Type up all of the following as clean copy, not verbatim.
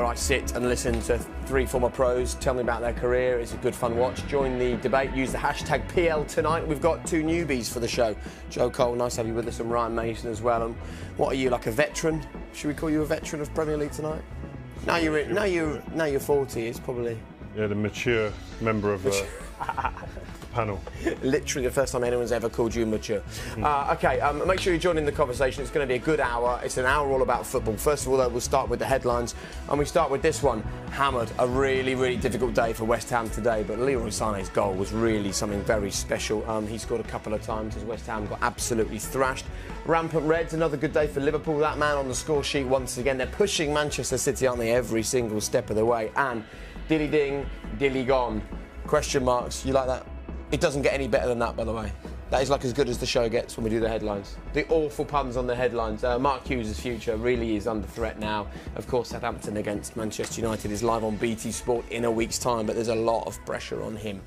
I sit and listen to three former pros tell me about their career. It's a good fun watch. Join the debate, use the hashtag PL Tonight. We've got two newbies for the show. Joe Cole, nice to have you with us, and Ryan Mason as well. And what are you, like a veteran? Should we call you a veteran of Premier League tonight? Now you're 40, it's probably... Yeah, the mature member of the panel. Literally the first time anyone's ever called you mature. Okay, make sure you join in the conversation. It's going to be a good hour. It's an hour all about football. First of all, though, we'll start with the headlines. And we start with this one. Hammered. A really, really difficult day for West Ham today. But Leroy Sané's goal was really something very special. He scored a couple of times as West Ham got absolutely thrashed. Rampant Reds, another good day for Liverpool. That man on the score sheet once again. They're pushing Manchester City, aren't they, every single step of the way. And dilly ding, dilly gone. Question marks. You like that? It doesn't get any better than that, by the way. That is like as good as the show gets when we do the headlines. The awful puns on the headlines. Mark Hughes' future really is under threat now. Of course, Southampton against Manchester United is live on BT Sport in a week's time, but there's a lot of pressure on him.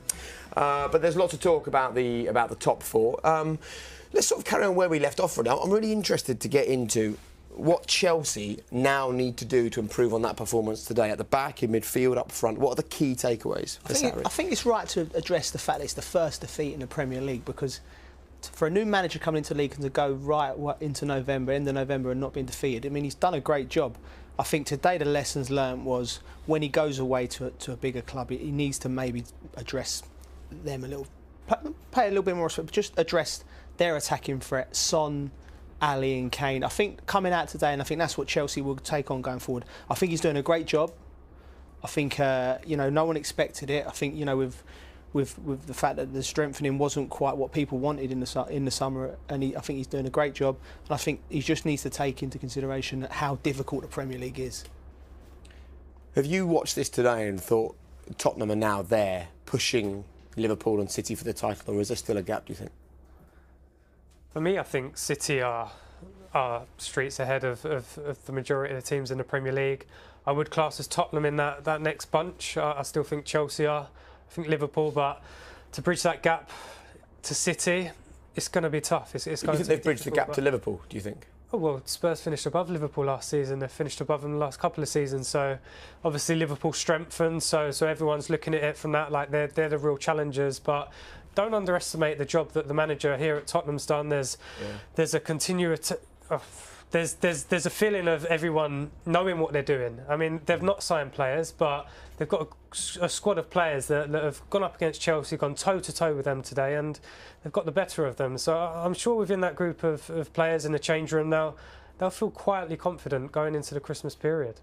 But there's lots of talk about the top four. Let's sort of carry on where we left off for now. I'm really interested to get into what Chelsea now need to do to improve on that performance today at the back, in midfield, up front. What are the key takeaways for Sarri? I think it's right to address the fact that it's the first defeat in the Premier League, because for a new manager coming into the league and to go right into November, end of November, and not being defeated, I mean, he's done a great job. I think today the lessons learned was when he goes away to a bigger club, he needs to maybe address them a little, pay a little bit more respect, but just address their attacking threat. Son, Ali and Kane. I think coming out today, and I think that's what Chelsea will take on going forward. I think he's doing a great job. I think no one expected it. I think with the fact that the strengthening wasn't quite what people wanted in the summer, and I think he's doing a great job. And I think he just needs to take into consideration how difficult the Premier League is. Have you watched this today and thought Tottenham are now there pushing Liverpool and City for the title, or is there still a gap, do you think? For me, I think City are streets ahead of the majority of the teams in the Premier League. I would class as Tottenham in that next bunch. I still think Chelsea are. I think Liverpool, but to bridge that gap to City, it's going to be tough. It's going you think they've bridged the gap to Liverpool, do you think? Oh, well, Spurs finished above Liverpool last season. They've finished above them the last couple of seasons. So, obviously, Liverpool strengthened. So everyone's looking at it from that, like they're the real challengers. But don't underestimate the job that the manager here at Tottenham's done. There's a continuous... There's a feeling of everyone knowing what they're doing. I mean, they've not signed players, but they've got a squad of players that have gone up against Chelsea, gone toe-to-toe with them today, and they've got the better of them. So I'm sure within that group of players in the change room, they'll feel quietly confident going into the Christmas period.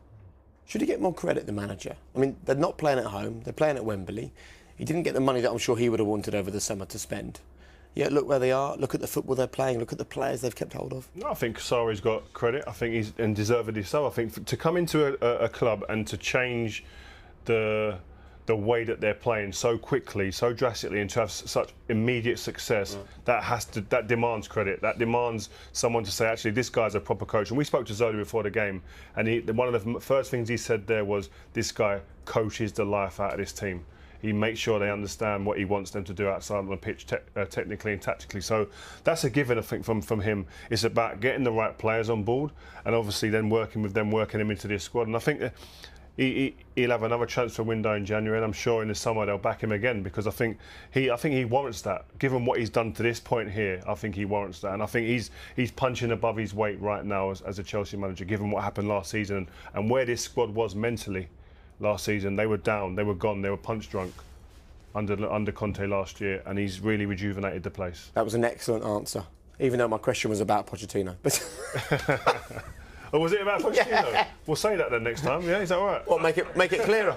Should he get more credit, the manager? I mean, they're not playing at home, they're playing at Wembley. He didn't get the money that I'm sure he would have wanted over the summer to spend. Yeah, look where they are, look at the football they're playing, look at the players they've kept hold of. No, I think Sarri's got credit. I think he's, and deservedly so. I think to come into a club and to change the way that they're playing so quickly, so drastically, and to have such immediate success, that demands credit. That demands someone to say, actually, this guy's a proper coach. And we spoke to Zola before the game, and one of the first things he said there was, this guy coaches the life out of this team. He makes sure they understand what he wants them to do outside on the pitch, technically and tactically. So that's a given, I think, from him. It's about getting the right players on board, and obviously then working with them, working them into this squad. And I think he'll have another transfer window in January, and I'm sure in the summer they'll back him again, because I think he warrants that. Given what he's done to this point here, I think he warrants that, and I think he's punching above his weight right now as a Chelsea manager, given what happened last season and where this squad was mentally. Last season, they were down, they were gone, they were punch drunk under Conte last year, and he's really rejuvenated the place. That was an excellent answer, even though my question was about Pochettino. Oh, was it about Pochettino? Yeah. We'll say that then next time. Yeah, is that all right? Well, make it clearer.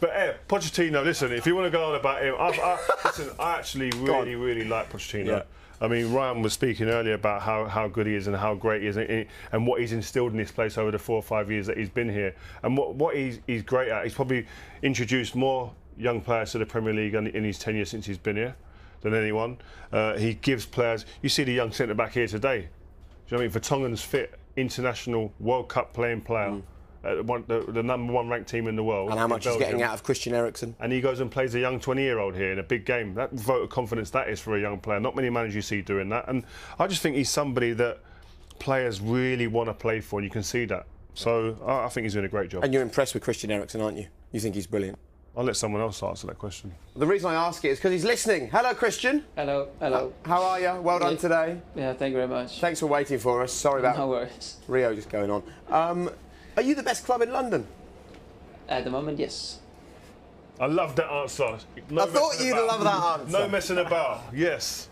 But Pochettino, listen, if you want to go on about him, I actually really like Pochettino. Yeah. I mean, Ryan was speaking earlier about how good he is and how great he is, and what he's instilled in this place over the 4 or 5 years that he's been here. And what he's great at, he's probably introduced more young players to the Premier League in his tenure since he's been here than anyone. He gives players... You see the young centre-back here today. Do you know what I mean? Vertonghen's fit, international World Cup playing player. The #1 ranked team in the world. And how much he's getting out of Christian Eriksen. And he goes and plays a young 20-year-old here in a big game. That vote of confidence that is for a young player. Not many managers you see doing that. And I just think he's somebody that players really want to play for, and you can see that So I think he's doing a great job. And you're impressed with Christian Eriksen, aren't you? You think he's brilliant. I'll let someone else answer that question. The reason I ask it is because he's listening. Hello, Christian. Hello, hello. How are you? Well done today. Yeah, thank you very much. Thanks for waiting for us. Sorry about No worries. Rio just going on. Are you the best club in London? At the moment, yes. I love that answer. No I thought messing you'd about. love that answer. No messing about. Yes.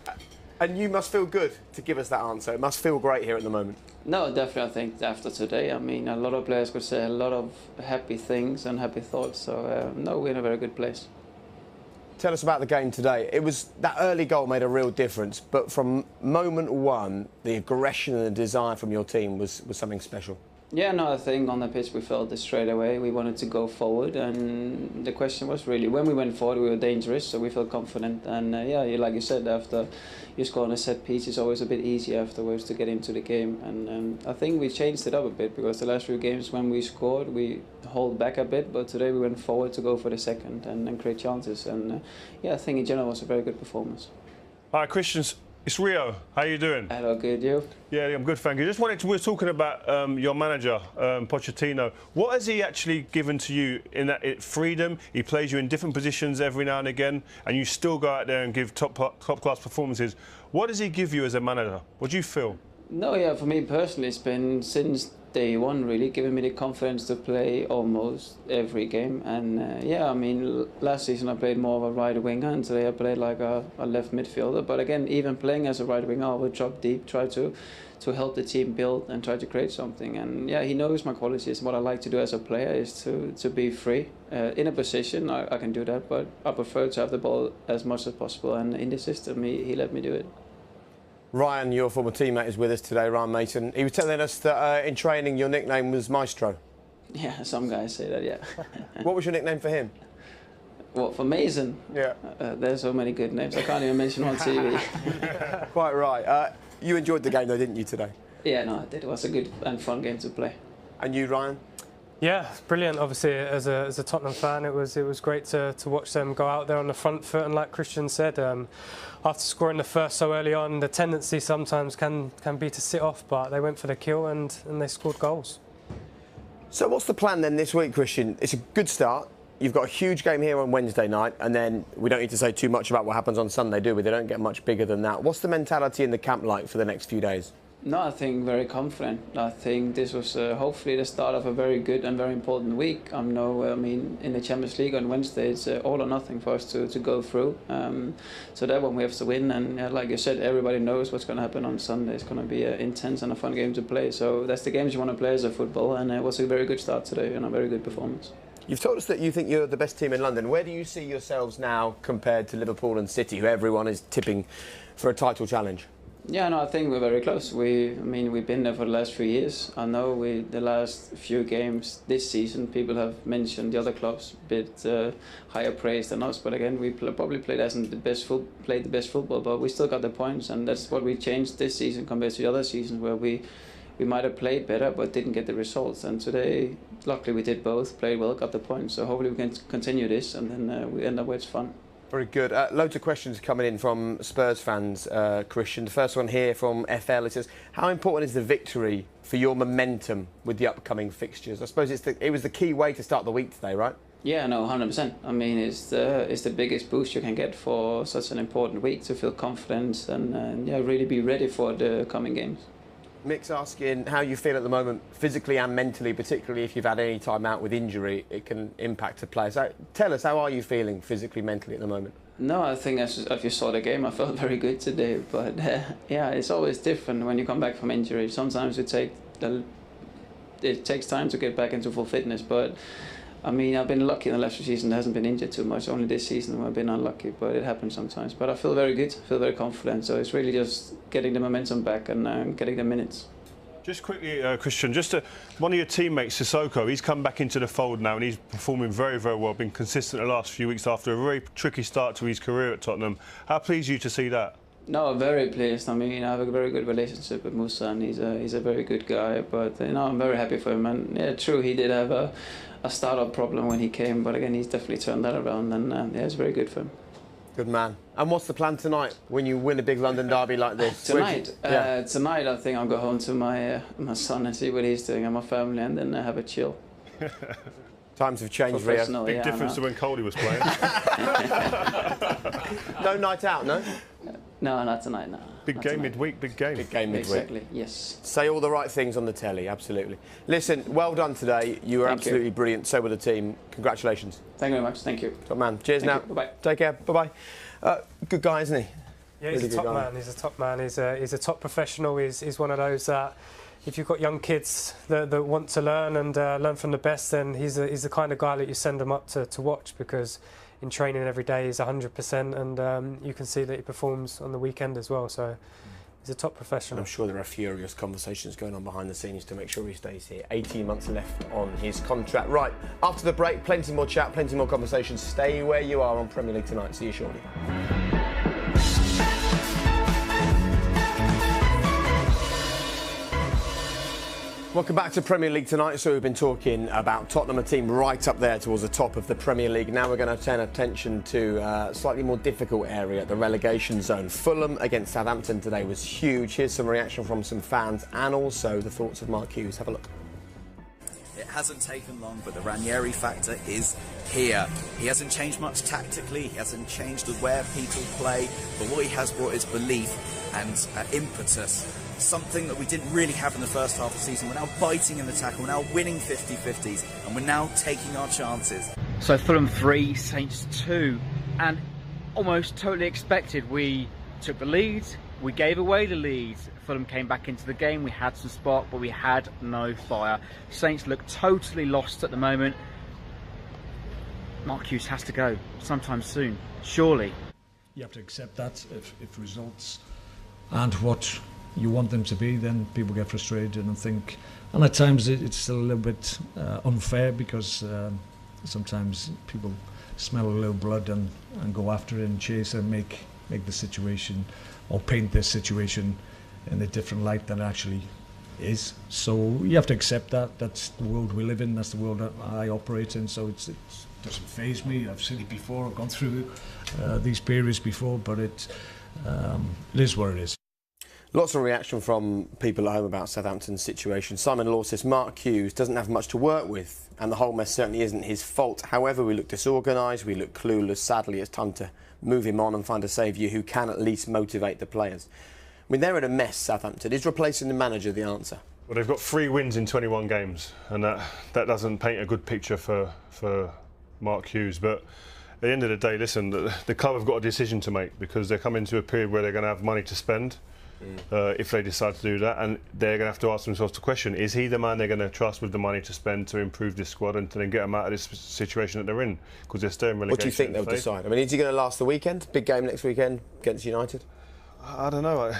And you must feel good to give us that answer. It must feel great here at the moment. No, definitely. I think after today, I mean, a lot of players could say a lot of happy things and happy thoughts. So no, we're in a very good place. Tell us about the game today. It was that early goal made a real difference, but from moment one, the aggression and the desire from your team was something special. Yeah, no, I think on the pitch we felt it straight away. We wanted to go forward, and the question was really when we went forward, we were dangerous, so we felt confident. And yeah, like you said, after you score on a set piece, it's always a bit easier afterwards to get into the game. And I think we changed it up a bit because the last few games when we scored, we hold back a bit, but today we went forward to go for the second and create chances. And yeah, I think in general it was a very good performance. Hi, Christians. It's Rio. How you doing? Hello, good, you? Yeah, I'm good, thank you. Just wanted to, we were talking about your manager, Pochettino. What has he actually given to you in that freedom? He plays you in different positions every now and again, and you still go out there and give top class performances. What does he give you as a manager? What do you feel? No, yeah, for me personally, it's been since day one really giving me the confidence to play almost every game. And yeah, I mean, last season I played more of a right winger, and today I played like a left midfielder. But again, even playing as a right winger, I would drop deep, try to help the team build and try to create something. And yeah, he knows my qualities. What I like to do as a player is to be free in a position. I can do that, but I prefer to have the ball as much as possible. And in the system, he let me do it. Ryan, your former teammate, is with us today, Ryan Mason. He was telling us that in training your nickname was Maestro. Yeah, some guys say that, yeah. What was your nickname for him? What, for Mason? Yeah. There's so many good names. I can't even mention on TV. Quite right. You enjoyed the game though, didn't you, today? Yeah, no, I did. It was a good and fun game to play. And you, Ryan? Yeah, it's brilliant. Obviously, as a Tottenham fan, it was great to watch them go out there on the front foot. And like Christian said, after scoring the first so early on, the tendency sometimes can be to sit off, but they went for the kill and they scored goals. So what's the plan then this week, Christian? It's a good start. You've got a huge game here on Wednesday night, and then we don't need to say too much about what happens on Sunday, do we? They don't get much bigger than that. What's the mentality in the camp like for the next few days? No, I think very confident. I think this was hopefully the start of a very good and very important week. I mean, in the Champions League on Wednesday, it's all or nothing for us to go through. So that one we have to win. And like you said, everybody knows what's going to happen on Sunday. It's going to be an intense and a fun game to play. So that's the games you want to play as a football. And it was a very good start today and a very good performance. You've told us that you think you're the best team in London. Where do you see yourselves now compared to Liverpool and City, who everyone is tipping for a title challenge? Yeah, no, I think we're very close. We've been there for the last 3 years. I know the last few games this season, people have mentioned the other clubs a bit higher praise than us. But again, we probably played the best football, but we still got the points, and that's what we changed this season compared to the other seasons where we might have played better but didn't get the results. And today, luckily, we did both, played well, got the points. So hopefully we can continue this, and then we end up where it's fun. Very good. Loads of questions coming in from Spurs fans, Christian. The first one here from FL, it says, how important is the victory for your momentum with the upcoming fixtures? I suppose it was the key way to start the week today, right? Yeah, no, 100%. I mean, it's the biggest boost you can get for such an important week, to feel confident and really be ready for the coming games. Mick's asking how you feel at the moment, physically and mentally, particularly if you've had any time out with injury, it can impact a player. So tell us, how are you feeling physically, mentally at the moment? No, I think as you saw the game, I felt very good today. But yeah, it's always different when you come back from injury. Sometimes it takes time to get back into full fitness. But I mean, I've been lucky in the last season. I hasn't been injured too much. Only this season I've been unlucky, but it happens sometimes. But I feel very good, feel very confident. So it's really just getting the momentum back and getting the minutes. Just quickly, Christian, one of your teammates, Sissoko, he's come back into the fold now and he's performing very, very well, been consistent the last few weeks after a very tricky start to his career at Tottenham. How pleased are you to see that? No, very pleased. I mean, I have a very good relationship with Musa, and he's a very good guy. But I'm very happy for him. And yeah, true, he did have a startup problem when he came, but again, he's definitely turned that around, and yeah, it's very good for him. Good man. And what's the plan tonight when you win a big London derby like this? Tonight, tonight I think I'll go home to my son and see what he's doing and my family, and then have a chill. Times have changed, Rio. Big difference to when Coley was playing. No night out, no? No, not tonight, no. Big game midweek, big game. Big game midweek. Exactly, yes. Say all the right things on the telly, absolutely. Listen, well done today. You were absolutely brilliant. So were the team. Congratulations. Thank you very much. Thank you. Top man. Cheers now. Bye-bye. Take care. Bye-bye. Good guy, isn't he? Yeah, he's a top man. He's a top man. He's a top professional. He's one of those that, if you've got young kids that want to learn and learn from the best, then he's the kind of guy that you send them up to watch, because in training every day he's 100%, and you can see that he performs on the weekend as well. So he's a top professional. I'm sure there are furious conversations going on behind the scenes to make sure he stays here. 18 months left on his contract. Right, after the break, plenty more chat, plenty more conversations. Stay where you are on Premier League Tonight. See you shortly. Welcome back to Premier League Tonight. So we've been talking about Tottenham, a team right up there towards the top of the Premier League. Now we're going to turn attention to a slightly more difficult area, the relegation zone. Fulham against Southampton today was huge. Here's some reaction from some fans and also the thoughts of Mark Hughes. Have a look. It hasn't taken long, but the Ranieri factor is here. He hasn't changed much tactically, he hasn't changed the way people play, but what he has brought is belief and impetus. Something that we didn't really have in the first half of the season. We're now biting in the tackle, we're now winning 50-50s, and we're now taking our chances. So Fulham 3, Saints 2, and almost totally expected. We took the lead, we gave away the lead. Fulham came back into the game, we had some spark, but we had no fire. Saints look totally lost at the moment. Mark Hughes has to go sometime soon, surely. You have to accept that. If results aren't what you want them to be, then people get frustrated and think, and at times it's still a little bit unfair, because sometimes people smell a little blood and go after it and chase and make the situation, or paint this situation in a different light than it actually is. So you have to accept that. That's the world we live in, that's the world that I operate in, so it doesn't faze me. I've seen it before, I've gone through these periods before, but it is what it is. Lots of reaction from people at home about Southampton's situation. Simon Law says Mark Hughes doesn't have much to work with, and the whole mess certainly isn't his fault. However, we look disorganised, we look clueless. Sadly, it's time to move him on and find a saviour who can at least motivate the players. I mean, they're in a mess, Southampton. Is replacing the manager the answer? Well, they've got 3 wins in 21 games, and that doesn't paint a good picture for Mark Hughes. But at the end of the day, listen, the club have got a decision to make, because they're coming to a period where they're going to have money to spend. If they decide to do that, and they're going to have to ask themselves the question, is he the man they're going to trust with the money to spend to improve this squad and to then get them out of this situation that they're in, because they're still in relegation. What do you think they'll decide? I mean, is he going to last the weekend? Big game next weekend against United? I don't know.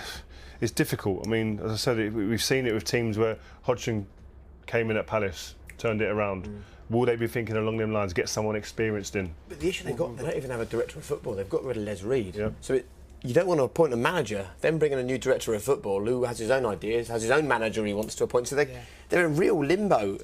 It's difficult. I mean, as I said, we've seen it with teams where Hodgson came in at Palace, turned it around. Will they be thinking along them lines, get someone experienced in? But the issue they've got, they don't even have a director of football. They've got rid of Les Reed. Yep. So you don't want to appoint a manager, then bring in a new director of football who has his own ideas, has his own manager he wants to appoint. So they're in real limbo.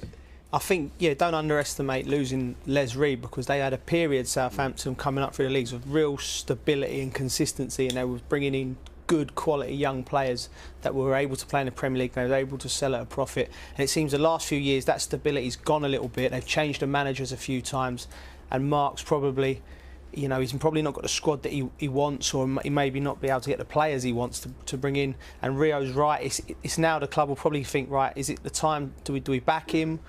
I think, don't underestimate losing Les Reed, because they had a period, Southampton, coming up through the leagues, of real stability and consistency, and they were bringing in good quality young players that were able to play in the Premier League. They were able to sell at a profit, and it seems the last few years that stability's gone a little bit. They've changed the managers a few times, and Mark's probably, he's probably not got the squad that he wants, or he maybe not be able to get the players he wants to bring in. And Rio's right. It's now the club will probably think, right, is it the time? Do we back him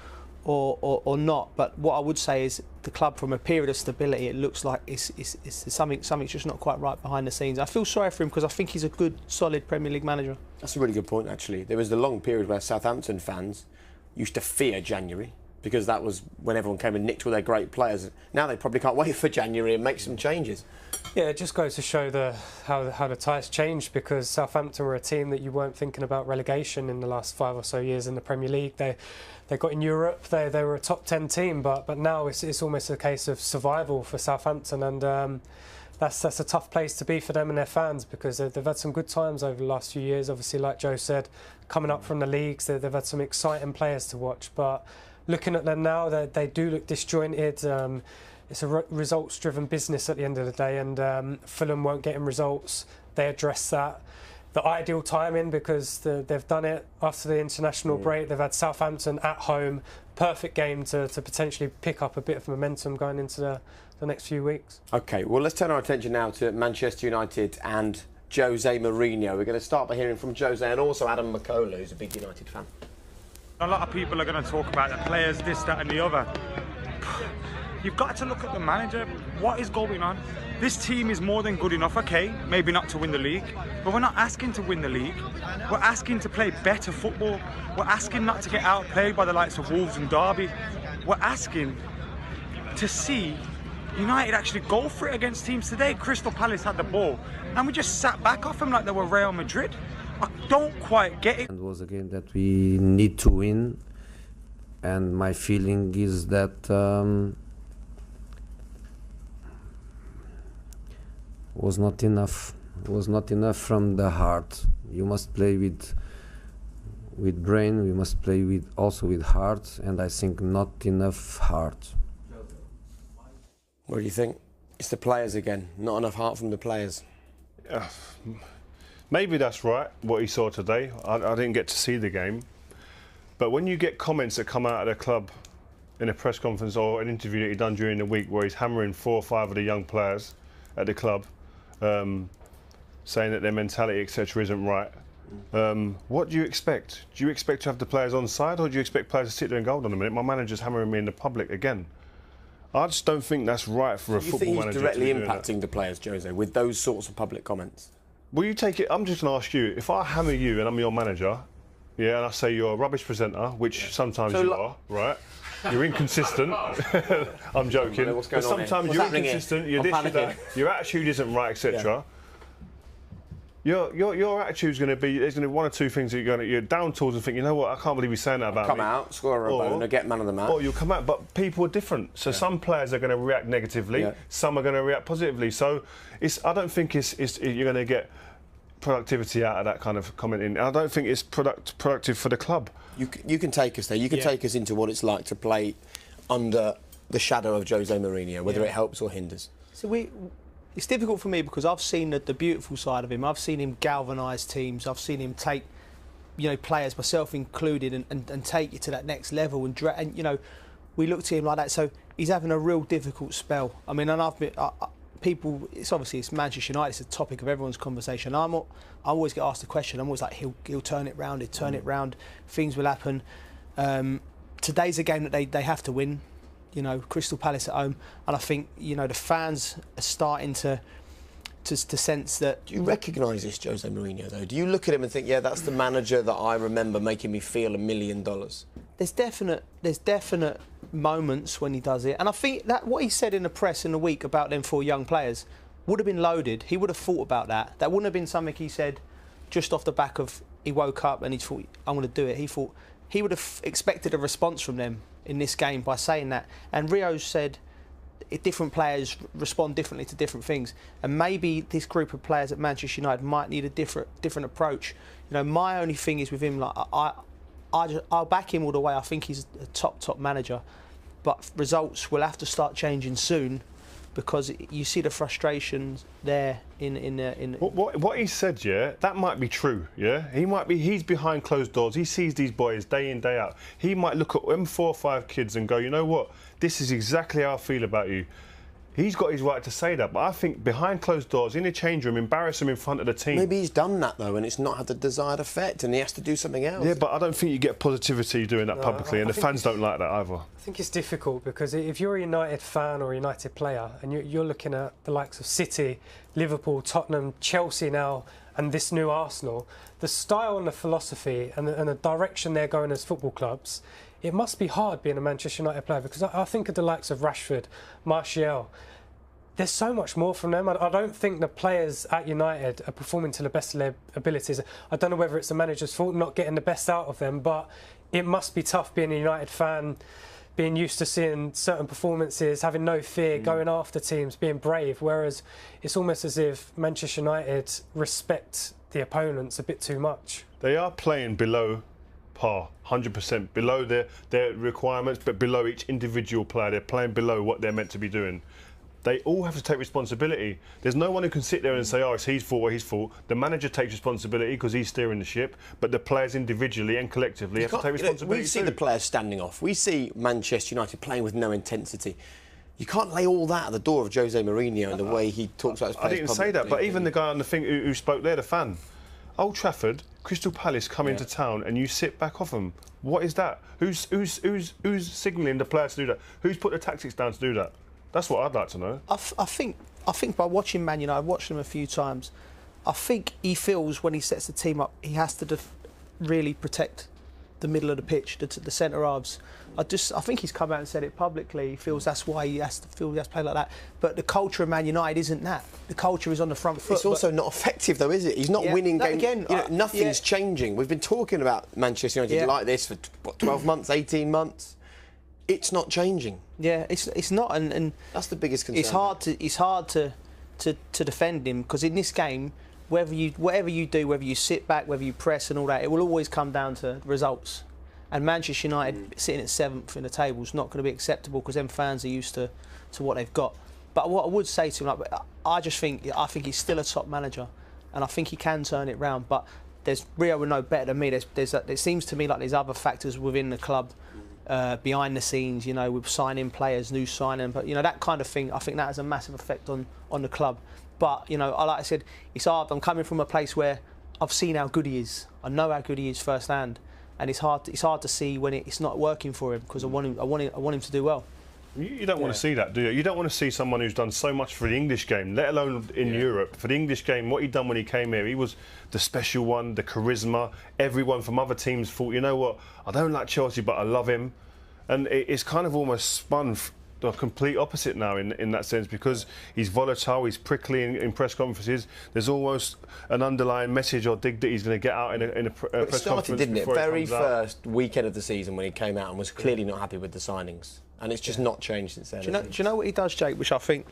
or not? But what I would say is the club, from a period of stability, it looks like it's something's just not quite right behind the scenes. I feel sorry for him, because I think he's a good, solid Premier League manager. That's a really good point, actually. There was the long period where Southampton fans used to fear January, because that was when everyone came and nicked all their great players. Now they probably can't wait for January and make some changes. Yeah, it just goes to show how the tides changed, because Southampton were a team that you weren't thinking about relegation in the last 5 or so years in the Premier League. They got in Europe, they were a top 10 team, but now it's almost a case of survival for Southampton, and that's a tough place to be for them and their fans, because they've had some good times over the last few years. Obviously, like Joe said, coming up from the leagues, they've had some exciting players to watch, but looking at them now, they do look disjointed. it's a results-driven business at the end of the day, and Fulham weren't getting results. They addressed that. The ideal timing, because they've done it after the international break. They've had Southampton at home. Perfect game to potentially pick up a bit of momentum going into the next few weeks. OK, well, let's turn our attention now to Manchester United and Jose Mourinho. We're going to start by hearing from Jose and also Adam McCullough, who's a big United fan. A lot of people are going to talk about the players, this, that and the other. You've got to look at the manager. What is going on? This team is more than good enough, okay, maybe not to win the league, but we're not asking to win the league. We're asking to play better football. We're asking not to get outplayed by the likes of Wolves and Derby. We're asking to see United actually go for it against teams. Today, Crystal Palace had the ball, and we just sat back off them like they were Real Madrid. I don't quite get it. It was a game that we need to win, and my feeling is that was not enough. Was not enough from the heart. You must play with brain. We must play also with heart, and I think not enough heart. What do you think? It's the players again. Not enough heart from the players. Maybe that's right, what he saw today. I didn't get to see the game. But when you get comments that come out of the club in a press conference or an interview that he's done during the week where he's hammering 4 or 5 of the young players at the club, saying that their mentality, etc., isn't right, what do you expect? Do you expect to have the players on side, or do you expect players to sit there and go, hold on a minute, my manager's hammering me in the public again? I just don't think that's right for a football manager. You think he's directly impacting the players, Jose, with those sorts of public comments? Will you take it? I'm just going to ask you, if I hammer you and I'm your manager, yeah, and I say you're a rubbish presenter, which sometimes you are, right? You're inconsistent. I'm joking. What's going but sometimes on you're inconsistent, you're this, you're that, your attitude isn't right, etc. Yeah. Your attitude's going to be, there's going to be 1 or 2 things that you're down towards and think, you know what, I can't believe he's saying that about me. Come out, score a bone, get man of the match. Or you'll come out, but people are different. So some players are going to react negatively, some are going to react positively. So I don't think you're going to get productivity out of that kind of commenting. I don't think it's productive for the club. You can take us there. You can take us into what it's like to play under the shadow of Jose Mourinho, whether it helps or hinders. So it's difficult for me because I've seen the beautiful side of him. I've seen him galvanise teams. I've seen him take, players, myself included, and take it to that next level. And we looked at him like that. So he's having a real difficult spell. I mean, and I've been. It's Manchester United. It's the topic of everyone's conversation. I always get asked the question. I'm always like, he'll turn it round. He'll turn it round. Things will happen. Today's a game that they have to win. Crystal Palace at home, and I think the fans are starting to sense that. Do you recognise this Jose Mourinho though? Do you look at him and think, yeah, that's the manager that I remember making me feel $1 million? There's definite moments when he does it, and I think that what he said in the press in the week about them 4 young players would have been loaded. He would have thought about that. That wouldn't have been something he said just off the back of he woke up and he thought, I'm going to do it. He thought he would have expected a response from them in this game by saying that. And Rio said different players respond differently to different things, and maybe this group of players at Manchester United might need a different approach. My only thing is with him, like I'll back him all the way. I think he's a top manager, but results will have to start changing soon, because you see the frustrations there in. What he said, yeah, that might be true, yeah. He's behind closed doors. He sees these boys day in, day out. He might look at them 4 or 5 kids and go, you know what, this is exactly how I feel about you. He's got his right to say that, but I think behind closed doors, in the change room, embarrass him in front of the team. Maybe he's done that, though, and it's not had the desired effect, and he has to do something else. Yeah, but I don't think you get positivity doing that publicly, and the fans don't like that either. I think it's difficult, because if you're a United fan or a United player, and you're looking at the likes of City, Liverpool, Tottenham, Chelsea now, and this new Arsenal, the style and the philosophy and the direction they're going as football clubs, it must be hard being a Manchester United player, because I think of the likes of Rashford, Martial. There's so much more from them. I don't think the players at United are performing to the best of their abilities. I don't know whether it's the manager's fault not getting the best out of them, but it must be tough being a United fan, being used to seeing certain performances, having no fear, going after teams, being brave, whereas it's almost as if Manchester United respect the opponents a bit too much. They are playing below par, 100% below their requirements, but below each individual player. They're playing below what they're meant to be doing. They all have to take responsibility. There's no one who can sit there and say, oh, it's his fault or his fault. The manager takes responsibility because he's steering the ship, but the players individually and collectively have to take responsibility. We see the players standing off. We see Manchester United playing with no intensity. You can't lay all that at the door of Jose Mourinho and the way he talks about his players. I didn't say that, but even the guy on the thing who spoke there, the fan. Old Trafford, Crystal Palace come into town and you sit back off them. What is that? Who's signalling the players to do that? Who's put the tactics down to do that? That's what I'd like to know. I think by watching Man United, I've watched them a few times. I think he feels when he sets the team up, he has to really protect the middle of the pitch, the centre halves. I think he's come out and said it publicly. He feels that's why he has to play like that. But the culture of Man United isn't that. The culture is on the front foot. It's also not effective, though, is it? He's not winning games. Again, nothing's changing. We've been talking about Manchester United like this for 12 months, 18 months. It's not changing. Yeah, it's not, and that's the biggest concern. It's hard to defend him because in this game, whatever you do, whether you sit back, whether you press and all that, it will always come down to results. And Manchester United sitting at 7th in the table is not going to be acceptable because them fans are used to what they've got. But what I would say to him, I think he's still a top manager, and I think he can turn it round. But Rio would know better than me. It seems to me like there's other factors within the club. Behind the scenes, with signing players, new signing, but that kind of thing. I think that has a massive effect on the club. But like I said, it's hard. I'm coming from a place where I've seen how good he is. I know how good he is firsthand, and it's hard to see when it's not working for him because I want him to do well. You don't want to see that, do you? You don't want to see someone who's done so much for the English game, let alone in Europe. For the English game, what he'd done when he came here, he was the special one, the charisma. Everyone from other teams thought, you know what, I don't like Chelsea, but I love him. And it's kind of almost spun the complete opposite now in that sense because he's volatile, he's prickly in press conferences. There's almost an underlying message or dig that he's going to get out in a press conference. It started, didn't it? Very first weekend of the season when he came out and was clearly not happy with the signings. And it's just not changed since then. Do you know what he does, Jake? Which I think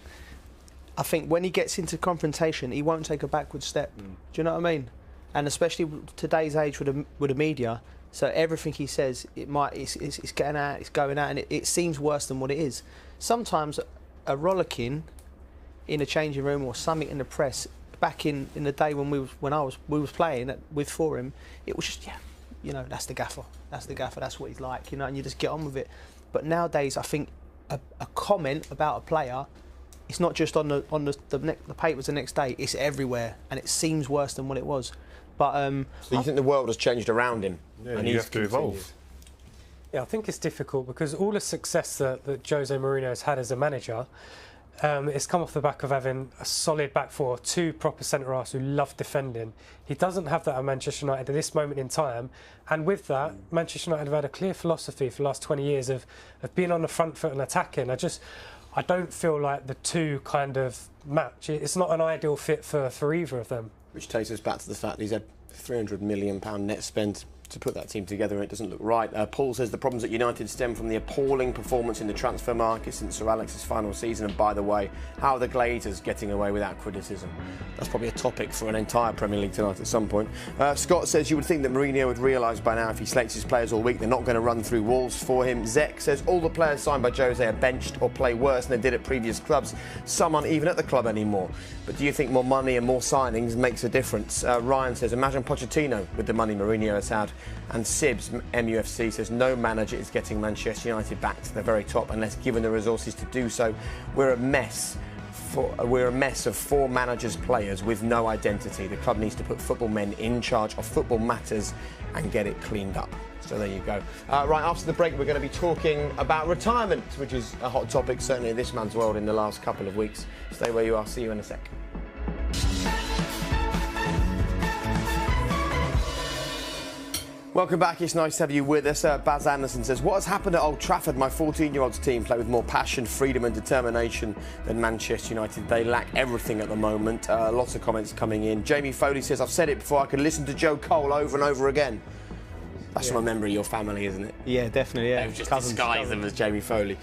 when he gets into confrontation, he won't take a backward step. Do you know what I mean? And especially today's age with the media, so everything he says, it's getting out, it's going out, and it seems worse than what it is. Sometimes a rollicking in a changing room or something in the press, back in the day when we was playing for him, it was just that's the gaffer, that's what he's like, and you just get on with it. But nowadays, I think a comment about a player, it's not just on the papers the next day. It's everywhere, and it seems worse than what it was. But so you think the world has changed around him? Yeah, and you have to evolve. Yeah, I think it's difficult because all the success that Jose Mourinho has had as a manager, it's come off the back of having a solid back four, 2 proper centre-halves who love defending. He doesn't have that at Manchester United at this moment in time. And with that, Manchester United have had a clear philosophy for the last 20 years of being on the front foot and attacking. I don't feel like the two kind of match. It's not an ideal fit for either of them. Which takes us back to the fact that he's had £300 million net spend to put that team together, and it doesn't look right. Paul says the problems at United stem from the appalling performance in the transfer market since Sir Alex's final season. And by the way, how are the Glazers getting away without criticism? That's probably a topic for an entire Premier League tonight at some point. Scott says you would think that Mourinho would realise by now if he slates his players all week, they're not going to run through walls for him. Zek says all the players signed by Jose are benched or play worse than they did at previous clubs. Some aren't even at the club anymore. But do you think more money and more signings makes a difference? Ryan says imagine Pochettino with the money Mourinho has had. And Sibs, MUFC, says no manager is getting Manchester United back to the very top unless given the resources to do so. We're a mess of 4 managers, players with no identity. The club needs to put football men in charge of football matters and get it cleaned up. So there you go. Right, after the break, we're going to be talking about retirement, which is a hot topic, certainly in this man's world in the last couple of weeks. Stay where you are. See you in a sec. Welcome back, it's nice to have you with us. Baz Anderson says, what has happened at Old Trafford? My 14-year-old's team play with more passion, freedom and determination than Manchester United. They lack everything at the moment. Lots of comments coming in. Jamie Foley says, I've said it before, I could listen to Joe Cole over and over again. That's from a memory of your family, isn't it? Yeah, definitely, yeah. They've just disguised them as Jamie Foley.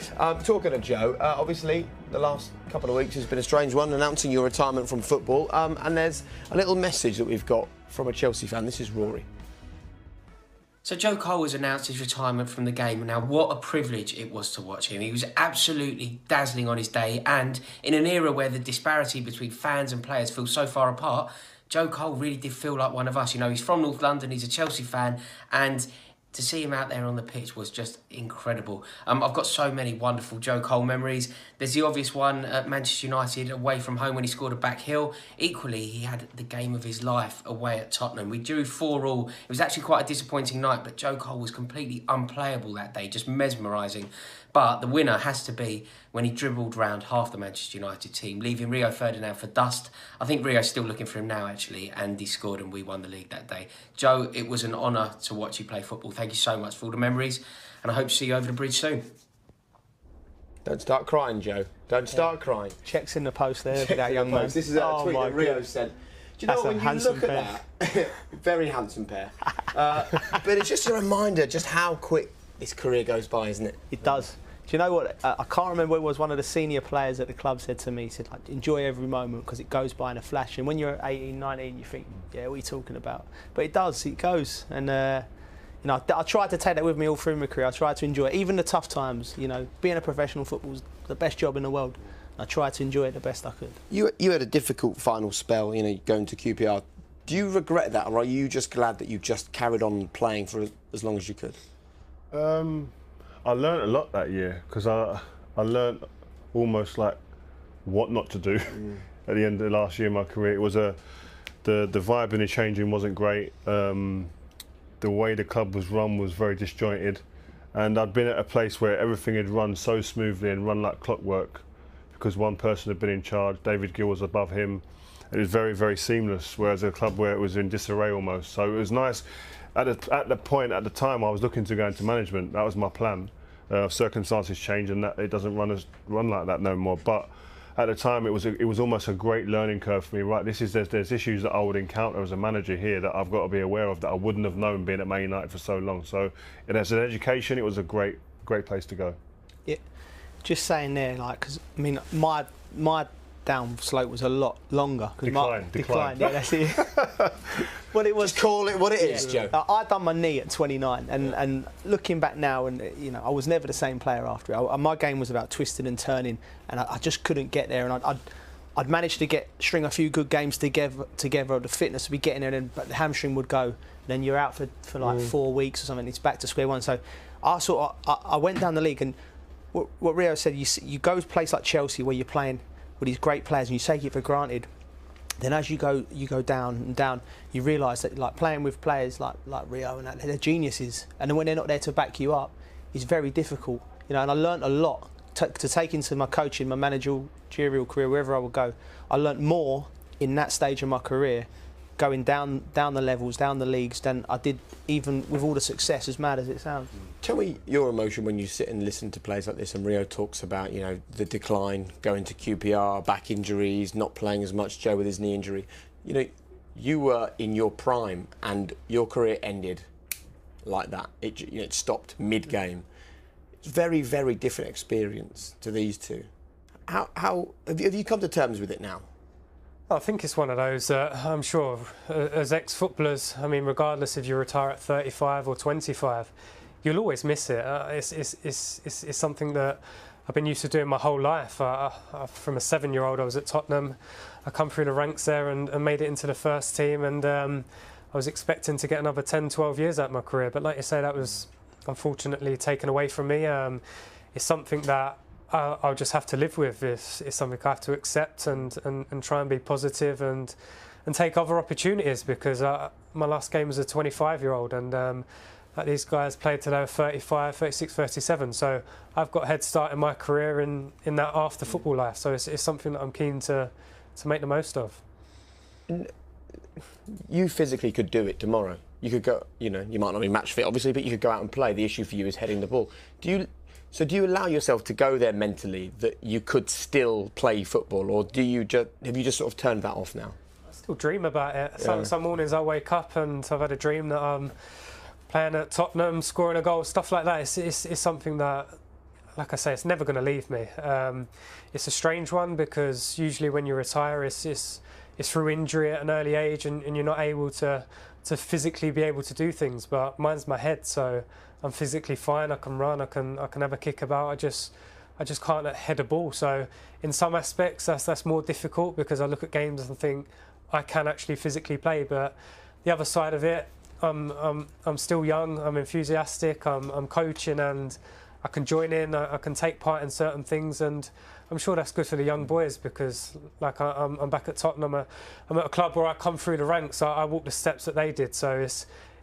Talking of Joe, obviously the last couple of weeks has been a strange one, announcing your retirement from football. And there's a little message that we've got from a Chelsea fan. This is Rory. So Joe Cole has announced his retirement from the game. Now, what a privilege it was to watch him. He was absolutely dazzling on his day, and in an era where the disparity between fans and players feels so far apart, Joe Cole really did feel like one of us. You know, he's from North London, he's a Chelsea fan, and to see him out there on the pitch was just incredible. I've got so many wonderful Joe Cole memories. There's the obvious one at Manchester United away from home when he scored a back heel. Equally, he had the game of his life away at Tottenham. We drew 4-4. It was actually quite a disappointing night, but Joe Cole was completely unplayable that day, just mesmerising. But the winner has to be when he dribbled round half the Manchester United team, leaving Rio Ferdinand for dust. I think Rio's still looking for him now, actually, and he scored and we won the league that day. Joe, it was an honour to watch you play football. Thank you so much for all the memories, and I hope to see you over the bridge soon. Don't start crying, Joe. Don't start crying. Checks in the post there, that young man. This is a tweet that Rio sent. Do you know, when you look at that, very handsome pair. But it's just a reminder just how quick this career goes by, isn't it? It does. Do you know what? I can't remember what it was. One of the senior players at the club said to me, he said, like, enjoy every moment because it goes by in a flash. And when you're 18, 19, you think, yeah, what are you talking about? But it does, it goes. And, you know, I tried to take that with me all through my career. I tried to enjoy it, even the tough times. You know, being a professional football is the best job in the world. I tried to enjoy it the best I could. You had a difficult final spell, you know, going to QPR. Do you regret that, or are you just glad that you just carried on playing for as long as you could? I learned a lot that year because I learned almost like what not to do at the end of the last year of my career. It was the vibe in the changing wasn't great. The way the club was run was very disjointed, and I'd been at a place where everything had run so smoothly and run like clockwork because one person had been in charge. David Gill was above him. It was very, very seamless, whereas a club where it was in disarray almost. So it was nice. At the time, I was looking to go into management. That was my plan. Circumstances change, and that it doesn't run like that no more. But at the time, it was almost a great learning curve for me. Right, there's issues that I would encounter as a manager here that I've got to be aware of that I wouldn't have known being at Man United for so long. So, as an education, it was a great place to go. Yeah, just saying there, like, because I mean, my down slope was a lot longer. Decline. Yeah, that's it. Well, it was. Just call it what it is, Joe. I done my knee at 29, and looking back now, and you know, I was never the same player after it. My game was about twisting and turning, and I just couldn't get there. And I'd managed to string a few good games together. The fitness would be getting there, but the hamstring would go. And then you're out for like 4 weeks or something. It's back to square one. So I went down the league, and what Rio said, you go to a place like Chelsea where you're playing with these great players and you take it for granted. Then as you go down and down, you realise that like playing with players like Rio and that, they're geniuses, and then when they're not there to back you up, it's very difficult. You know, and I learnt a lot to take into my coaching, my managerial career, wherever I would go. I learnt more in that stage of my career, going down the levels, down the leagues, than I did even with all the success, as mad as it sounds. Tell me your emotion when you sit and listen to players like this, and Rio talks about, you know, the decline, going to QPR, back injuries, not playing as much, Joe with his knee injury. You know, you were in your prime and your career ended like that. It stopped mid-game. It's a very, very different experience to these two. How have you come to terms with it now? I think it's one of those, I'm sure, as ex-footballers, I mean, regardless if you retire at 35 or 25, you'll always miss it. It's something that I've been used to doing my whole life. From a 7-year-old, I was at Tottenham. I come through the ranks there and made it into the first team, and I was expecting to get another 10, 12 years out of my career. But like you say, that was unfortunately taken away from me. It's something that I'll just have to live with. It's something I have to accept and try and be positive and take other opportunities, because my last game was a 25-year-old, and like these guys played till they were 35, 36, 37. So I've got a head start in my career in that after football life. So it's something that I'm keen to make the most of. You physically could do it tomorrow. You could go, you know, you might not be match fit obviously, but you could go out and play. The issue for you is heading the ball. Do you allow yourself to go there mentally that you could still play football, or have you just sort of turned that off now? I still dream about it. Some mornings I wake up and I've had a dream that I'm playing at Tottenham, scoring a goal, stuff like that. It's something that, like I say, it's never going to leave me. It's a strange one, because usually when you retire, it's through injury at an early age, and you're not able to physically be able to do things, but mine's my head, so I'm physically fine. I can run, I can have a kick about. I just can't head a ball. So in some aspects that's more difficult, because I look at games and think I can actually physically play. But the other side of it, I'm still young, I'm enthusiastic, I'm coaching, and I can join in, I can take part in certain things, and I'm sure that's good for the young boys, because like I'm back at Tottenham, I'm at a club where I come through the ranks, I walk the steps that they did, so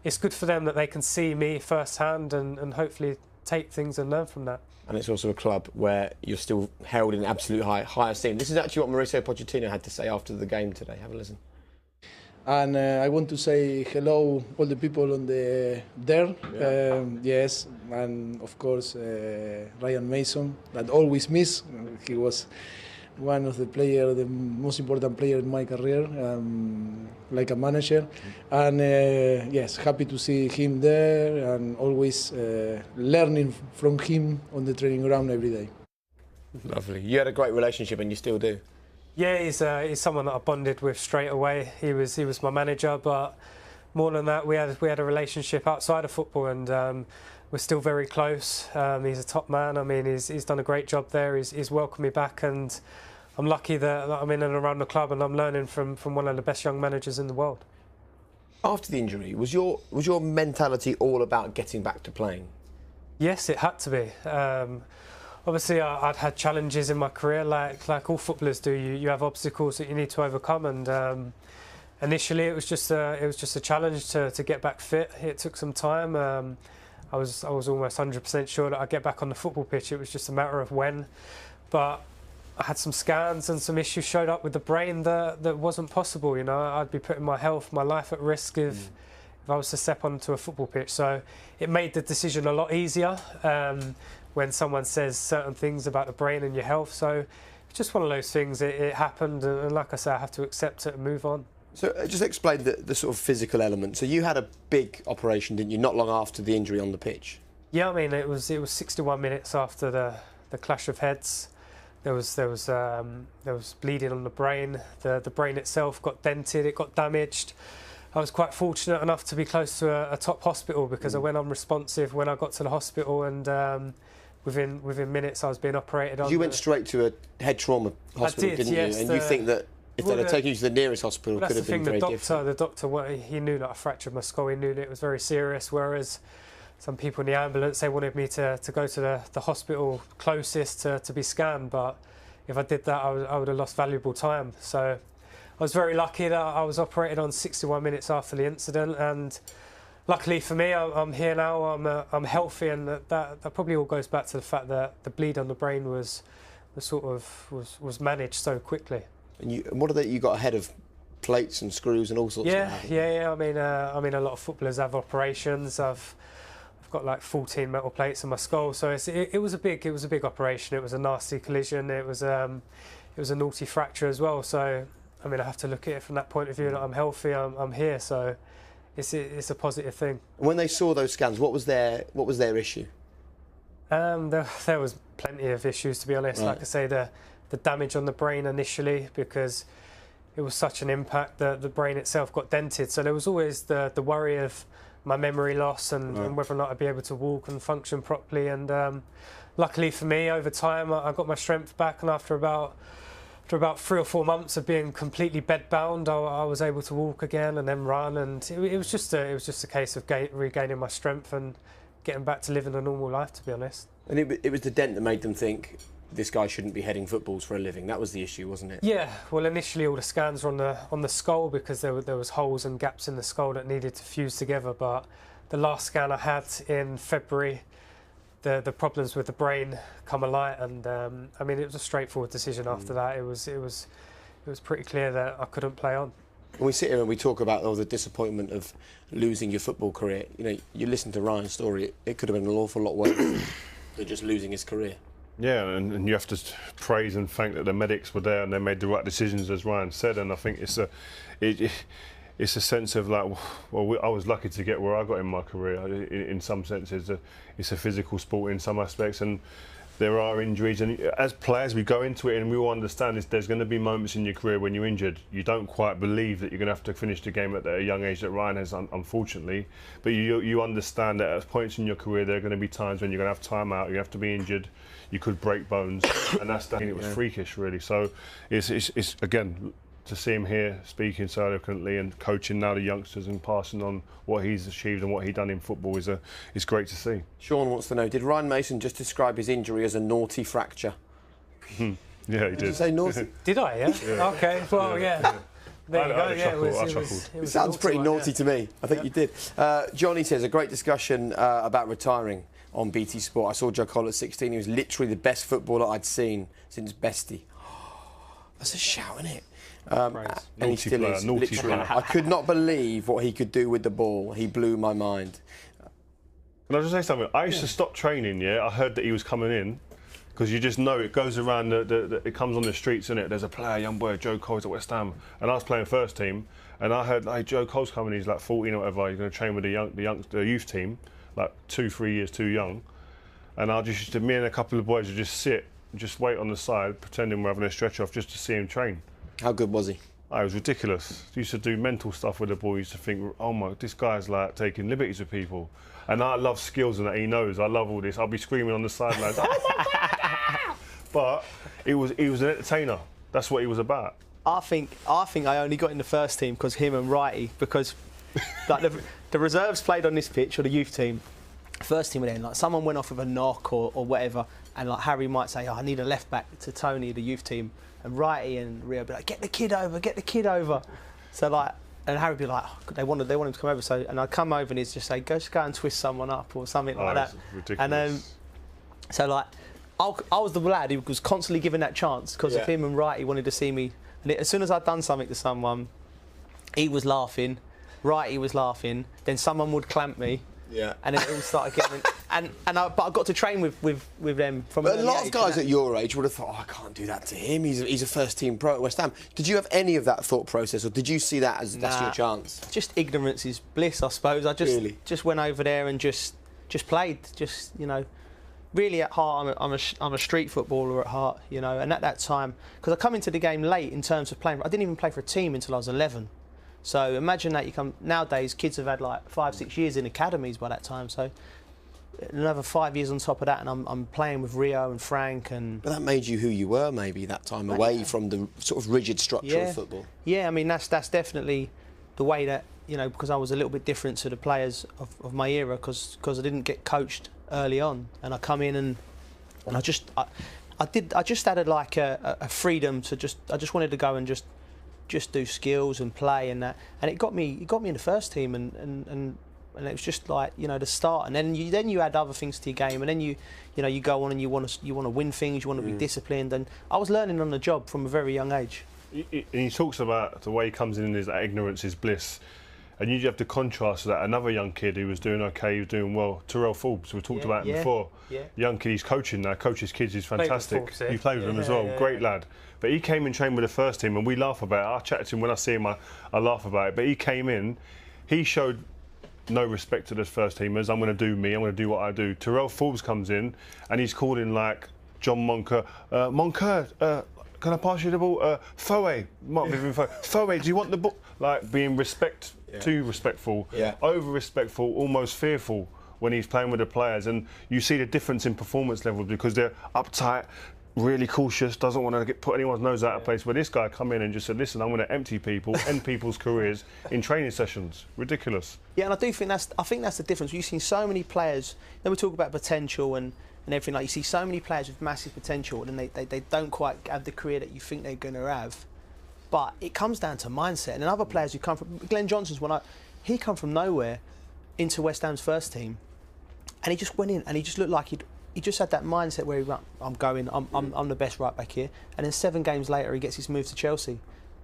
it's good for them that they can see me firsthand and hopefully take things and learn from that. And it's also a club where you're still held in absolute high esteem. This is actually what Mauricio Pochettino had to say after the game today. Have a listen. And I want to say hello all the people on there. Yeah. Yes, and of course Ryan Mason, that always miss. He was one of the most important player in my career, like a manager. And yes, happy to see him there, and always learning from him on the training ground every day. Lovely. You had a great relationship, and you still do. Yeah, he's someone that I bonded with straight away. He was my manager, but more than that, we had a relationship outside of football, and we're still very close. He's a top man. I mean, he's done a great job there. He's welcomed me back, and I'm lucky that I'm in and around the club, and I'm learning from one of the best young managers in the world. After the injury, was your mentality all about getting back to playing? Yes, it had to be. Obviously, I'd had challenges in my career, like all footballers do. You have obstacles that you need to overcome, and initially it was just a challenge to get back fit. It took some time. I was almost 100% sure that I'd get back on the football pitch. It was just a matter of when. But I had some scans and some issues showed up with the brain that wasn't possible. You know, I'd be putting my health, my life at risk if I was to step onto a football pitch. So it made the decision a lot easier. When someone says certain things about the brain and your health. So it's just one of those things. It happened, and like I say, I have to accept it and move on. So just explain the sort of physical element. So you had a big operation, didn't you, not long after the injury on the pitch? Yeah, I mean, it was 61 minutes after the clash of heads. There was bleeding on the brain. The brain itself got dented, it got damaged. I was quite fortunate enough to be close to a top hospital, because I went unresponsive when I got to the hospital, and within minutes I was being operated on. You went straight to a head trauma hospital, didn't yes, you? And you think that if they'd have taken you to the nearest hospital, it could have been very different. The doctor, he knew that I fractured my skull. He knew that it was very serious. Whereas some people in the ambulance, they wanted me to go to the hospital closest to be scanned. But if I did that, I would have lost valuable time. So I was very lucky that I was operated on 61 minutes after the incident, and luckily for me, I'm here now. I'm healthy, and that probably all goes back to the fact that the bleed on the brain was managed so quickly. And what are you got ahead of plates and screws and all sorts? Yeah. I mean, a lot of footballers have operations. I've got like 14 metal plates in my skull, so it was a big operation. It was a nasty collision. It was a naughty fracture as well. So I mean, I have to look at it from that point of view. That I'm healthy. I'm here. So. It's a positive thing. When they saw those scans, what was their issue? There was plenty of issues, to be honest. Right. Like I say, the damage on the brain initially, because it was such an impact that the brain itself got dented. So there was always the worry of my memory loss and whether or not I'd be able to walk and function properly. And luckily for me, over time, I got my strength back, and after about 3 or 4 months of being completely bedbound, I was able to walk again and then run, and it was just a case of regaining my strength and getting back to living a normal life, to be honest. And it was the dent that made them think this guy shouldn't be heading footballs for a living. That was the issue, wasn't it? Yeah. Well, initially all the scans were on the skull, because there was holes and gaps in the skull that needed to fuse together. But the last scan I had in February, the problems with the brain come alight, and I mean, it was a straightforward decision after that. It was pretty clear that I couldn't play on. When we sit here and we talk about the disappointment of losing your football career, you know, you listen to Ryan's story, it could have been an awful lot worse than just losing his career. Yeah, and you have to praise and thank that the medics were there and they made the right decisions, as Ryan said. And I think it's a sense of like, well, I was lucky to get where I got in my career. In some senses, it's a physical sport in some aspects, and there are injuries, and as players we go into it and we all understand this, there's going to be moments in your career when you're injured. You don't quite believe that you're going to have to finish the game at a young age that Ryan has, unfortunately, but you understand that at points in your career there are going to be times when you're going to have time out, you have to be injured, you could break bones, and it was freakish really. So it's again, to see him here speaking so eloquently and coaching now the youngsters and passing on what he's achieved and what he's done in football is great to see. Sean wants to know, did Ryan Mason just describe his injury as a naughty fracture? Yeah, he did. Did you say naughty? Did I, yeah? Okay, well, yeah. There you go, I yeah. It sounds pretty naughty to me. I think you did. Johnny says, a great discussion about retiring on BT Sport. I saw Joe Cole at 16. He was literally the best footballer I'd seen since Bestie. That's a shout, isn't it? And he still is. Literally. I could not believe what he could do with the ball. He blew my mind. Can I just say something? I used to stop training, I heard that he was coming in, because you just know it goes around, it comes on the streets, innit? There's a player, young boy, Joe Cole's at West Ham, and I was playing first team, and I heard, hey, Joe Cole's coming, he's like 14 or whatever, he's going to train with the youth team, like 2-3 years too young, and me and a couple of boys would just sit, just wait on the side, pretending we're having a stretch off just to see him train. How good was he? Oh, it was ridiculous. He used to do mental stuff with the ball. He used to think, oh my, this guy's like taking liberties with people. And I love skills and that he knows. I love all this. I'll be screaming on the sidelines, oh my God! But he was an entertainer. That's what he was about. I think I only got in the first team because him and Wrighty, because like the reserves played on this pitch, or the youth team. First team were there, like someone went off with a knock or whatever, and like Harry might say, oh, I need a left back to Tony, the youth team. And Wrighty and Rio would be like, get the kid over. So like, and Harry would be like, oh, they wanted him to come over. So, and I'd come over and he'd just say, go and twist someone up or something like that. Ridiculous. And so like, I was the lad who was constantly given that chance because of him and Wrighty wanted to see me. And as soon as I'd done something to someone, he was laughing, Wrighty was laughing, then someone would clamp me. Yeah. And then it all started getting... but I got to train with them from a lot of guys at your age would have thought, oh, I can't do that to him. He's a first-team pro at West Ham. Did you have any of that thought process, or did you see that as that's your chance? Just ignorance is bliss, I suppose. I just went over there and just played. Just, you know, really at heart, I'm a street footballer at heart, you know. And at that time, because I come into the game late in terms of playing, I didn't even play for a team until I was 11. So imagine that nowadays kids have had like 5-6 years in academies by that time. So another 5 years on top of that, and I'm playing with Rio and Frank and. But that made you who you were, maybe that time, away from the sort of rigid structure of football. Yeah, I mean that's definitely the way that, you know, because I was a little bit different to the players of my era, because I didn't get coached early on, and I come in and I just added like a freedom to I just wanted to go and just do skills and play and that, and it got me in the first team, and it was just like, you know, the start, and then you add other things to your game, and then you go on and you want to win things, you want to be disciplined, and I was learning on the job from a very young age. He talks about the way he comes in his ignorance is bliss, and you have to contrast that. Another young kid who was doing okay, he was doing well, Terrell Forbes, we talked about him before. Young kid, he's coaching now, coaches kids, he's fantastic. You played with him as well, great lad. But he came and trained with the first team, and we laugh about it. I chat to him when I see him, I laugh about it. But he came in, he showed no respect to the first teamers. I'm going to do me, I'm going to do what I do. Terrell Forbes comes in, and he's calling like John Moncur, Moncur, can I pass you the ball? Foe, Mark Vivian Foe. Foe, do you want the ball? Like being too respectful, over-respectful, almost fearful when he's playing with the players. And you see the difference in performance levels because they're uptight, really cautious, doesn't want to put anyone's nose out of place. Where this guy come in and just said, listen, I'm going to empty people, end people's careers in training sessions. Ridiculous. Yeah, and I think that's the difference. You've seen so many players, then we talk about potential and everything, like you see so many players with massive potential and they don't quite have the career that you think they're going to have. But it comes down to mindset. And other players who come from, Glenn Johnson's he come from nowhere into West Ham's first team, and he just went in and he just looked like he just had that mindset where I'm the best right back here. And then 7 games later he gets his move to Chelsea,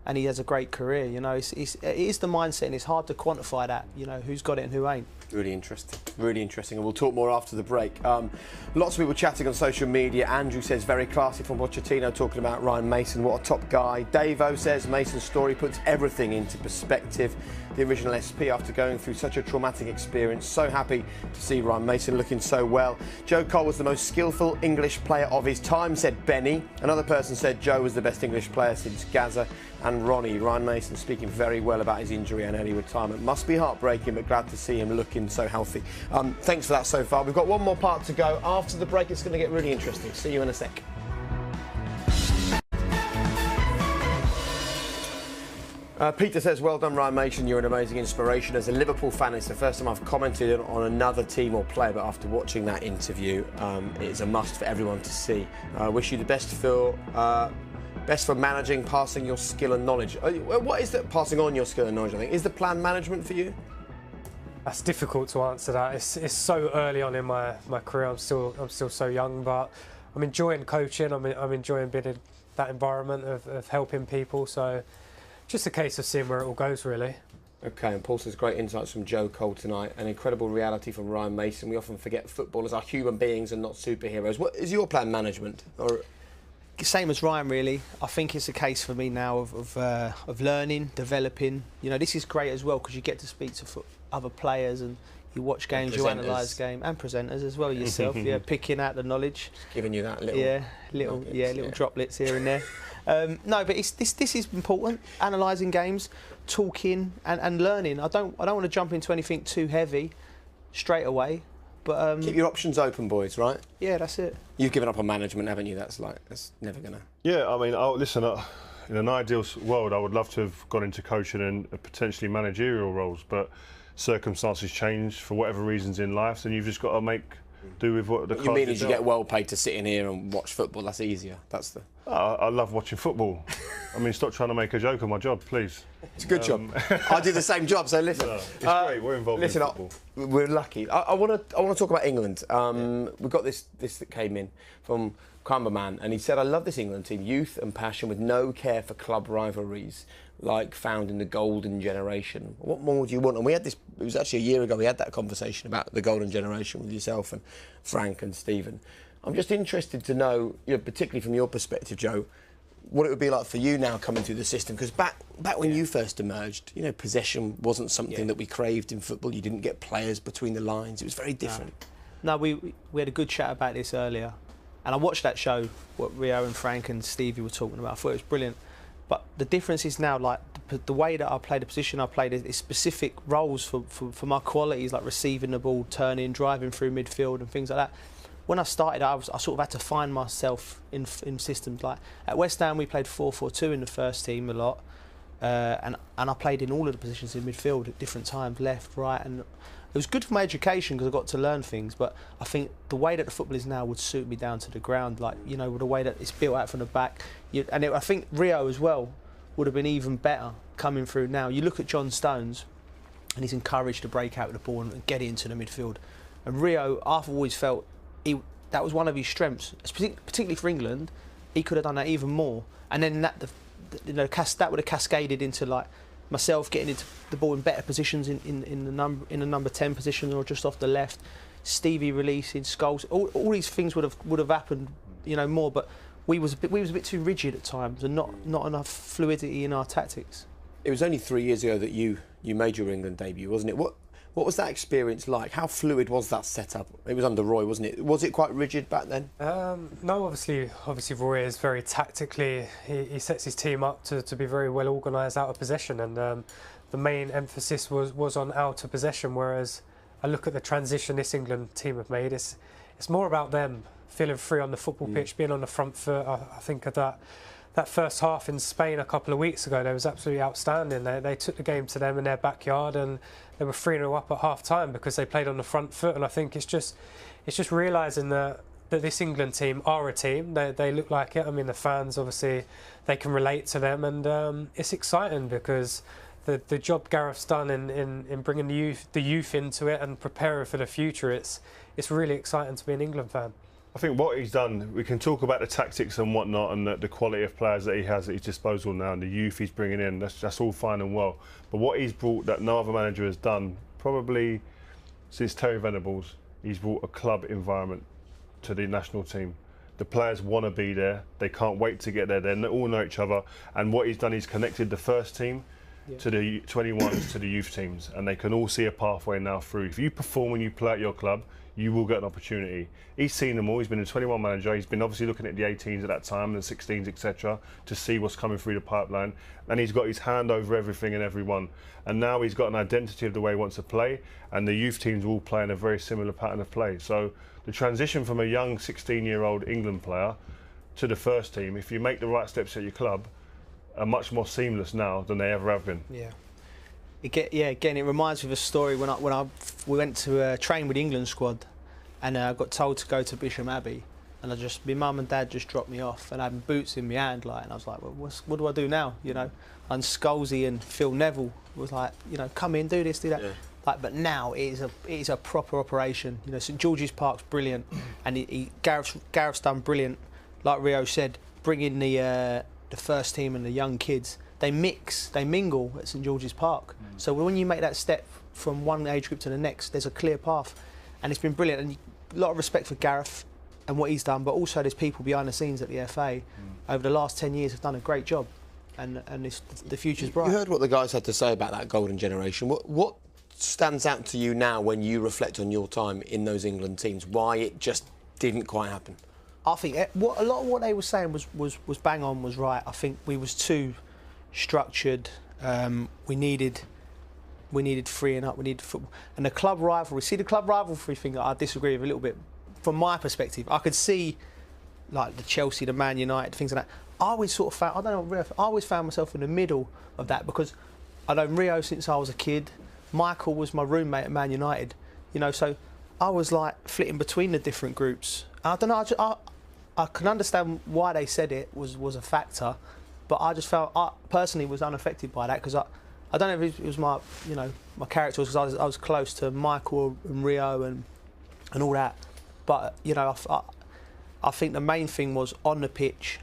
and he has a great career. You know, it is the mindset, and it's hard to quantify that. You know, who's got it and who ain't. Really interesting, really interesting, and we'll talk more after the break. Lots of people chatting on social media. Andrew says, very classy from Pochettino, talking about Ryan Mason, what a top guy. Davo says, Mason's story puts everything into perspective. The original SP, after going through such a traumatic experience, so happy to see Ryan Mason looking so well. Joe Cole was the most skillful English player of his time, said Benny. Another person said Joe was the best English player since Gaza and Ronnie. Ryan Mason speaking very well about his injury and early retirement. Must be heartbreaking, but glad to see him looking so healthy. Thanks for that so far. We've got one more part to go. After the break, it's going to get really interesting. See you in a sec. Peter says, well done, Ryan Mason. You're an amazing inspiration. As a Liverpool fan, it's the first time I've commented on another team or player, but after watching that interview, it's a must for everyone to see. I wish you the best, Phil. Best for managing, passing your skill and knowledge. What is that, passing on your skill and knowledge, I think? Is the plan management for you? That's difficult to answer that. It's so early on in my career. I'm still so young, but I'm enjoying coaching. I'm enjoying being in that environment of helping people. So just a case of seeing where it all goes, really. OK, and Paul says, great insights from Joe Cole tonight. An incredible reality from Ryan Mason. We often forget footballers are human beings and not superheroes. What is your plan management? Or same as Ryan, really. I think it's a case for me now of learning, developing. You know, this is great as well because you get to speak to other players and you watch games, you analyse games, and presenters as well yourself. Yeah, picking out the knowledge. Just giving you that little little droplets here and there. No, but this is important. Analysing games, talking and learning. I don't want to jump into anything too heavy straight away. But keep your options open, boys. Right? Yeah, that's it. You've given up on management, haven't you? That's never gonna. Yeah, I mean, listen. In an ideal world, I would love to have gone into coaching and potentially managerial roles, but circumstances change for whatever reasons in life, and you've just got to make do with what the. What you mean is you get well paid to sit in here and watch football? That's easier. That's the. I love watching football. I mean, stop trying to make a joke of my job, please. It's a good job. I do the same job, so listen. No, it's great. We're involved in football. We're lucky. I want to talk about England. We've got this that came in from Crumberman, and he said, I love this England team. Youth and passion with no care for club rivalries like found in the golden generation. What more would you want? And we had this, it was actually a year ago, we had that conversation about the golden generation with yourself and Frank and Stephen. I'm just interested to know, particularly from your perspective, Joe, what it would be like for you now coming through the system. Because back when you first emerged, possession wasn't something that we craved in football. You didn't get players between the lines. It was very different. No, we had a good chat about this earlier. And I watched that show, what Rio and Frank and Stevie were talking about. I thought it was brilliant. But the difference is now, like, the way that I play, the position I played is specific roles for my qualities, like receiving the ball, turning, driving through midfield and things like that. When I started, I sort of had to find myself in systems. Like at West Ham, we played 4-4-2 in the first team a lot, and I played in all of the positions in midfield at different times, left, right, and it was good for my education because I got to learn things. But I think the way that the football is now would suit me down to the ground, like with the way that it's built out from the back. I think Rio as well would have been even better coming through now. You look at John Stones, and he's encouraged to break out with the ball and get into the midfield. And Rio, I've always felt. That was one of his strengths, particularly for England. He could have done that even more, and then that would have cascaded into like myself getting into the ball in better positions in the number 10 position or just off the left. Stevie releasing Scholes, all these things would have happened, more. But we was a bit too rigid at times, and not enough fluidity in our tactics. It was only 3 years ago that you made your England debut, wasn't it? What was that experience like? How fluid was that setup? It was under Roy, wasn't it? Was it quite rigid back then? No, obviously Roy is very tactically. He sets his team up to be very well organised out of possession, and the main emphasis was on out of possession. Whereas I look at the transition this England team have made. It's more about them feeling free on the football pitch, being on the front foot. I think of that first half in Spain a couple of weeks ago, they was absolutely outstanding. They took the game to them in their backyard, and they were 3-0 up at half time because they played on the front foot. And I think it's just realising that this England team are a team. They look like it. I mean, the fans obviously they can relate to them, and it's exciting because the job Gareth's done in bringing the youth into it and preparing for the future. It's really exciting to be an England fan. I think what he's done, we can talk about the tactics and whatnot and the quality of players that he has at his disposal now and the youth he's bringing in, that's all fine and well. But what he's brought that no other manager has done, probably since Terry Venables, he's brought a club environment to the national team. The players want to be there. They can't wait to get there. They all know each other. And what he's done, he's connected the first team to the 21s, to the youth teams, and they can all see a pathway now through. If you perform when you play at your club, you will get an opportunity. He's seen them all. He's been a 21 manager. He's been obviously looking at the 18s at that time, the 16s, etc., to see what's coming through the pipeline. And he's got his hand over everything and everyone. And now he's got an identity of the way he wants to play, and the youth teams will play in a very similar pattern of play. So the transition from a young 16-year-old England player to the first team, if you make the right steps at your club, are much more seamless now than they ever have been. Yeah. Again, it reminds me of a story when we went to train with the England squad, and I got told to go to Bisham Abbey, and my mum and dad just dropped me off, and I had boots in my hand, and I was like, well, what do I do now? You know, and Scholesy and Phil Neville was like, you know, come in, do this, do that. Yeah. But now it is a proper operation. You know, St George's Park's brilliant, and Gareth's done brilliant. Like Rio said, bringing the first team and the young kids. They mingle at St George's Park. So when you make that step from one age group to the next, there's a clear path, and it's been brilliant. And a lot of respect for Gareth and what he's done, but also there's people behind the scenes at the FA over the last 10 years have done a great job, and the future's bright. You heard what the guys had to say about that golden generation. What stands out to you now when you reflect on your time in those England teams? Why it just didn't quite happen? I think a lot of what they were saying was bang on, was right. I think we was too structured. We needed freeing up. We needed football, and the club rivalry. See, the club rivalry thing, I disagree with a little bit. From my perspective, I could see like the Chelsea, the Man United, things like that. I always sort of found, I always found myself in the middle of that, because I know Rio since I was a kid. Michael was my roommate at Man United, you know, so I was like flitting between the different groups. I don't know. I can understand why they said it was a factor, but I just felt I personally was unaffected by that, because I don't know if it was my character, because I was close to Michael and Rio and all that, but you know I think the main thing was on the pitch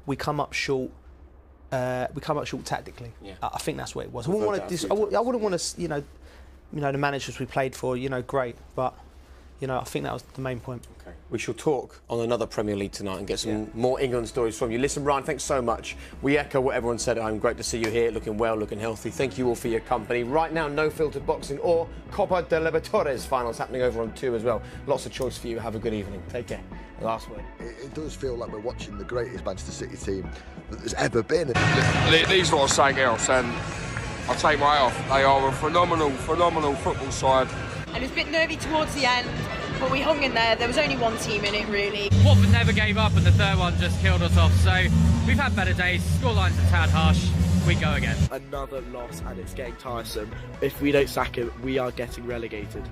we come up short. We come up short tactically. Yeah. I think that's what it was. I wouldn't want to, you know, the managers we played for, you know, great, but you know, I think that was the main point. Okay. We shall talk on another Premier League tonight and get some more England stories from you. Listen, Ryan, thanks so much. We echo what everyone said at home. Great to see you here, looking well, looking healthy. Thank you all for your company. Right now, No Filtered Boxing or Copa de Libertadores finals happening over on 2 as well. Lots of choice for you. Have a good evening. Take care. Last word. It does feel like we're watching the greatest Manchester City team that there's ever been. These lot are something else, and I take my hat off. They are a phenomenal football side. And it was a bit nervy towards the end, but we hung in there. There was only one team in it, really. Watford never gave up, and the third one just killed us off. So we've had better days. Scoreline's a tad harsh. We go again. Another loss, and it's getting tiresome. If we don't sack him, we are getting relegated.